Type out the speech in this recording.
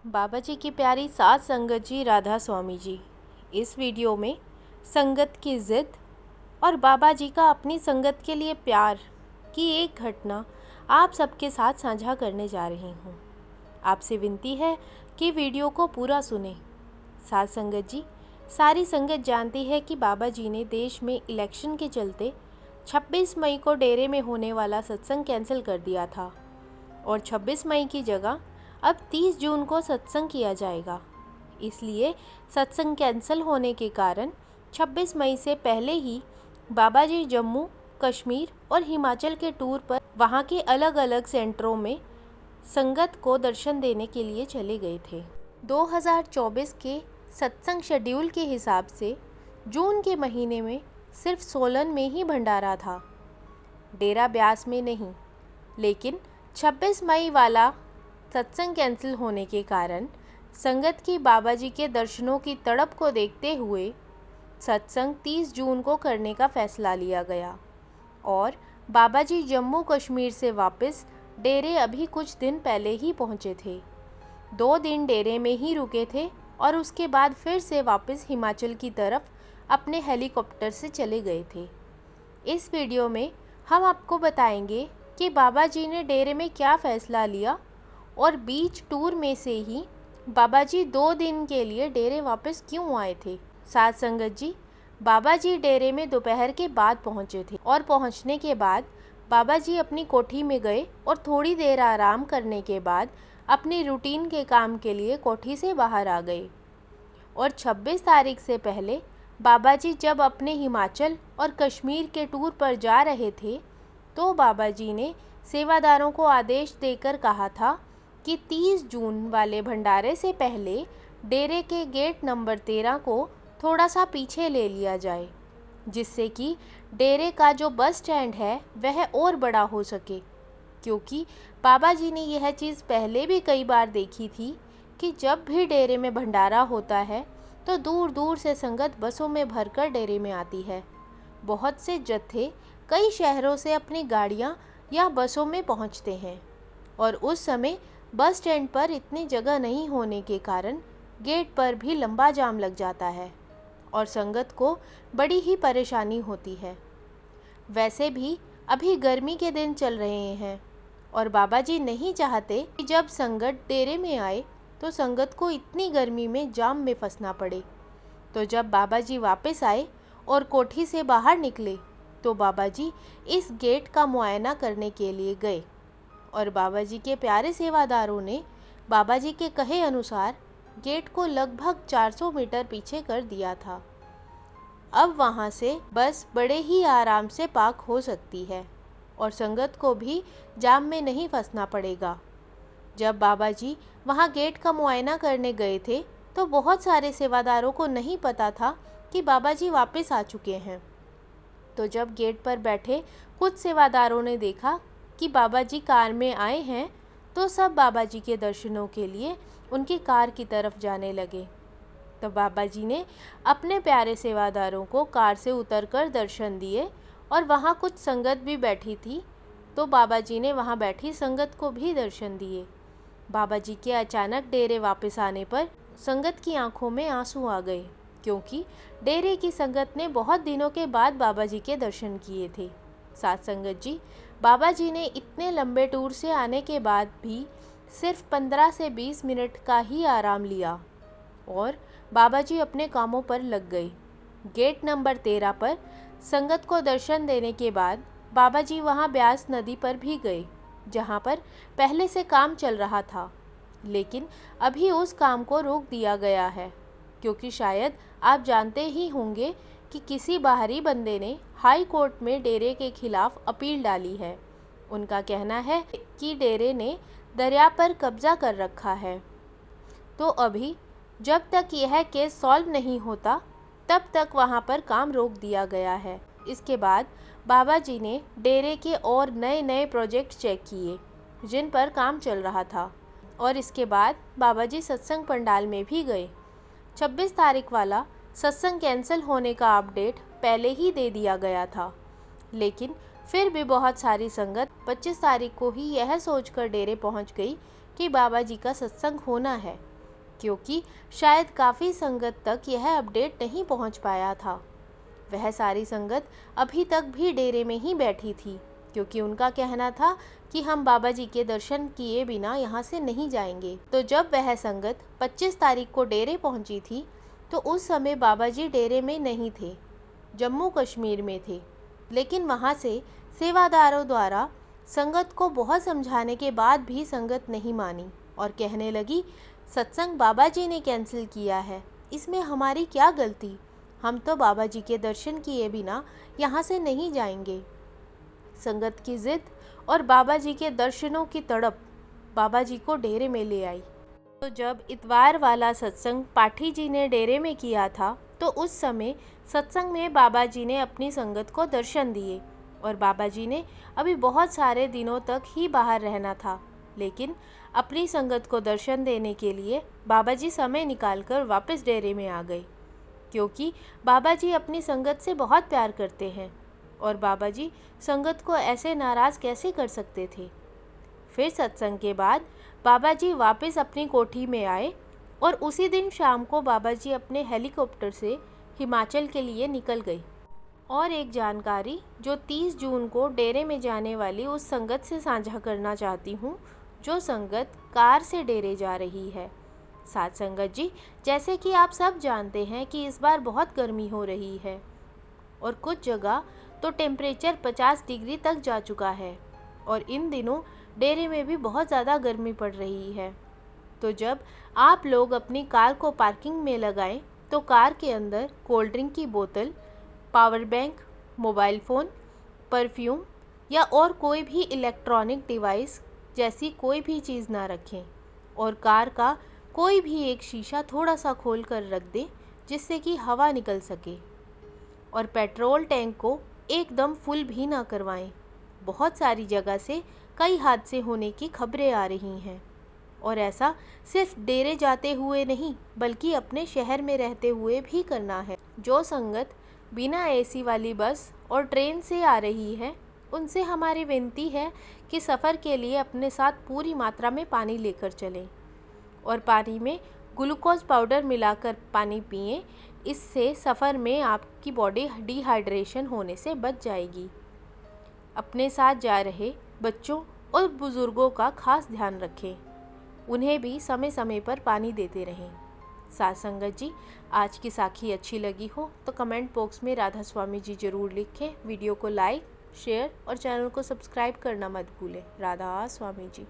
बाबा जी की प्यारी सात संगत जी राधा स्वामी जी। इस वीडियो में संगत की ज़िद और बाबा जी का अपनी संगत के लिए प्यार की एक घटना आप सबके साथ साझा करने जा रही हूँ। आपसे विनती है कि वीडियो को पूरा सुने। सात संगत जी, सारी संगत जानती है कि बाबा जी ने देश में इलेक्शन के चलते 26 मई को डेरे में होने वाला सत्संग कैंसिल कर दिया था और 26 मई की जगह अब 30 जून को सत्संग किया जाएगा। इसलिए सत्संग कैंसिल होने के कारण 26 मई से पहले ही बाबा जी जम्मू, कश्मीर और हिमाचल के टूर पर वहाँ के अलग अलग सेंटरों में संगत को दर्शन देने के लिए चले गए थे। 2024 के सत्संग शेड्यूल के हिसाब से जून के महीने में सिर्फ सोलन में ही भंडारा था, डेरा ब्यास में नहीं। लेकिन 26 मई वाला सत्संग कैंसिल होने के कारण संगत की बाबा जी के दर्शनों की तड़प को देखते हुए सत्संग 30 जून को करने का फैसला लिया गया और बाबा जी जम्मू कश्मीर से वापस डेरे अभी कुछ दिन पहले ही पहुंचे थे। 2 दिन डेरे में ही रुके थे और उसके बाद फिर से वापस हिमाचल की तरफ अपने हेलीकॉप्टर से चले गए थे। इस वीडियो में हम आपको बताएंगे कि बाबा जी ने डेरे में क्या फ़ैसला लिया और बीच टूर में से ही बाबा जी 2 दिन के लिए डेरे वापस क्यों आए थे। साथ संगत जी, बाबा जी डेरे में दोपहर के बाद पहुंचे थे और पहुंचने के बाद बाबा जी अपनी कोठी में गए और थोड़ी देर आराम करने के बाद अपनी रूटीन के काम के लिए कोठी से बाहर आ गए। और 26 तारीख से पहले बाबा जी जब अपने हिमाचल और कश्मीर के टूर पर जा रहे थे तो बाबा जी ने सेवादारों को आदेश देकर कहा था कि 30 जून वाले भंडारे से पहले डेरे के गेट नंबर 13 को थोड़ा सा पीछे ले लिया जाए, जिससे कि डेरे का जो बस स्टैंड है वह और बड़ा हो सके। क्योंकि बाबा जी ने यह चीज़ पहले भी कई बार देखी थी कि जब भी डेरे में भंडारा होता है तो दूर दूर से संगत बसों में भरकर डेरे में आती है। बहुत से जत्थे कई शहरों से अपनी गाड़ियाँ या बसों में पहुँचते हैं और उस समय बस स्टैंड पर इतनी जगह नहीं होने के कारण गेट पर भी लंबा जाम लग जाता है और संगत को बड़ी ही परेशानी होती है। वैसे भी अभी गर्मी के दिन चल रहे हैं और बाबा जी नहीं चाहते कि जब संगत डेरे में आए तो संगत को इतनी गर्मी में जाम में फंसना पड़े। तो जब बाबा जी वापस आए और कोठी से बाहर निकले तो बाबा जी इस गेट का मुआयना करने के लिए गए और बाबा जी के प्यारे सेवादारों ने बाबा जी के कहे अनुसार गेट को लगभग 400 मीटर पीछे कर दिया था। अब वहाँ से बस बड़े ही आराम से पार्क हो सकती है और संगत को भी जाम में नहीं फंसना पड़ेगा। जब बाबा जी वहाँ गेट का मुआयना करने गए थे तो बहुत सारे सेवादारों को नहीं पता था कि बाबा जी वापस आ चुके हैं। तो जब गेट पर बैठे कुछ सेवादारों ने देखा कि बाबा जी कार में आए हैं तो सब बाबा जी के दर्शनों के लिए उनकी कार की तरफ जाने लगे। तो बाबा जी ने अपने प्यारे सेवादारों को कार से उतरकर दर्शन दिए और वहाँ कुछ संगत भी बैठी थी तो बाबा जी ने वहाँ बैठी संगत को भी दर्शन दिए। बाबा जी के अचानक डेरे वापस आने पर संगत की आंखों में आंसू आ गए, क्योंकि डेरे की संगत ने बहुत दिनों के बाद बाबा जी के दर्शन किए थे। साथ संगत जी, बाबा जी ने इतने लंबे टूर से आने के बाद भी सिर्फ 15 से 20 मिनट का ही आराम लिया और बाबा जी अपने कामों पर लग गए। गेट नंबर 13 पर संगत को दर्शन देने के बाद बाबा जी वहां ब्यास नदी पर भी गए, जहां पर पहले से काम चल रहा था। लेकिन अभी उस काम को रोक दिया गया है, क्योंकि शायद आप जानते ही होंगे कि किसी बाहरी बंदे ने हाई कोर्ट में डेरे के खिलाफ अपील डाली है। उनका कहना है कि डेरे ने दरिया पर कब्जा कर रखा है। तो अभी जब तक यह केस सॉल्व नहीं होता तब तक वहां पर काम रोक दिया गया है। इसके बाद बाबा जी ने डेरे के और नए नए प्रोजेक्ट चेक किए जिन पर काम चल रहा था और इसके बाद बाबा जी सत्संग पंडाल में भी गए। 26 तारीख वाला सत्संग कैंसिल होने का अपडेट पहले ही दे दिया गया था, लेकिन फिर भी बहुत सारी संगत 25 तारीख को ही यह सोचकर डेरे पहुंच गई कि बाबा जी का सत्संग होना है, क्योंकि शायद काफ़ी संगत तक यह अपडेट नहीं पहुंच पाया था। वह सारी संगत अभी तक भी डेरे में ही बैठी थी, क्योंकि उनका कहना था कि हम बाबा जी के दर्शन किए बिना यहाँ से नहीं जाएंगे। तो जब वह संगत 25 तारीख को डेरे पहुँची थी तो उस समय बाबा जी डेरे में नहीं थे, जम्मू कश्मीर में थे। लेकिन वहाँ से सेवादारों द्वारा संगत को बहुत समझाने के बाद भी संगत नहीं मानी और कहने लगी, सत्संग बाबा जी ने कैंसिल किया है, इसमें हमारी क्या गलती, हम तो बाबा जी के दर्शन किए बिना यहाँ से नहीं जाएंगे। संगत की जिद और बाबा जी के दर्शनों की तड़प बाबा जी को डेरे में ले आई। तो जब इतवार वाला सत्संग पाठी जी ने डेरे में किया था तो उस समय सत्संग में बाबा जी ने अपनी संगत को दर्शन दिए और बाबा जी ने अभी बहुत सारे दिनों तक ही बाहर रहना था, लेकिन अपनी संगत को दर्शन देने के लिए बाबा जी समय निकालकर वापस डेरे में आ गए, क्योंकि बाबा जी अपनी संगत से बहुत प्यार करते हैं और बाबा जी संगत को ऐसे नाराज़ कैसे कर सकते थे। फिर सत्संग के बाद बाबा जी वापस अपनी कोठी में आए और उसी दिन शाम को बाबा जी अपने हेलीकॉप्टर से हिमाचल के लिए निकल गए। और एक जानकारी जो 30 जून को डेरे में जाने वाली उस संगत से साझा करना चाहती हूँ, जो संगत कार से डेरे जा रही है। साथ संगत जी, जैसे कि आप सब जानते हैं कि इस बार बहुत गर्मी हो रही है और कुछ जगह तो टेम्परेचर 50 डिग्री तक जा चुका है और इन दिनों डेरे में भी बहुत ज़्यादा गर्मी पड़ रही है। तो जब आप लोग अपनी कार को पार्किंग में लगाएं तो कार के अंदर कोल्ड ड्रिंक की बोतल, power bank, mobile phone, perfume या और कोई भी इलेक्ट्रॉनिक डिवाइस जैसी कोई भी चीज़ ना रखें और कार का कोई भी एक शीशा थोड़ा सा खोल कर रख दें जिससे कि हवा निकल सके। और पेट्रोल टैंक को एकदम फुल भी ना करवाएं। बहुत सारी जगह से कई हादसे होने की खबरें आ रही हैं और ऐसा सिर्फ डेरे जाते हुए नहीं बल्कि अपने शहर में रहते हुए भी करना है। जो संगत बिना एसी वाली बस और ट्रेन से आ रही है उनसे हमारी विनती है कि सफ़र के लिए अपने साथ पूरी मात्रा में पानी लेकर चलें और पानी में ग्लूकोज पाउडर मिलाकर पानी पिएं। इससे सफ़र में आपकी बॉडी डिहाइड्रेशन होने से बच जाएगी। अपने साथ जा रहे बच्चों और बुज़ुर्गों का खास ध्यान रखें, उन्हें भी समय समय पर पानी देते रहें। साथ संगत जी, आज की साखी अच्छी लगी हो तो कमेंट बॉक्स में राधा स्वामी जी ज़रूर लिखें। वीडियो को लाइक, शेयर और चैनल को सब्सक्राइब करना मत भूलें। राधा स्वामी जी।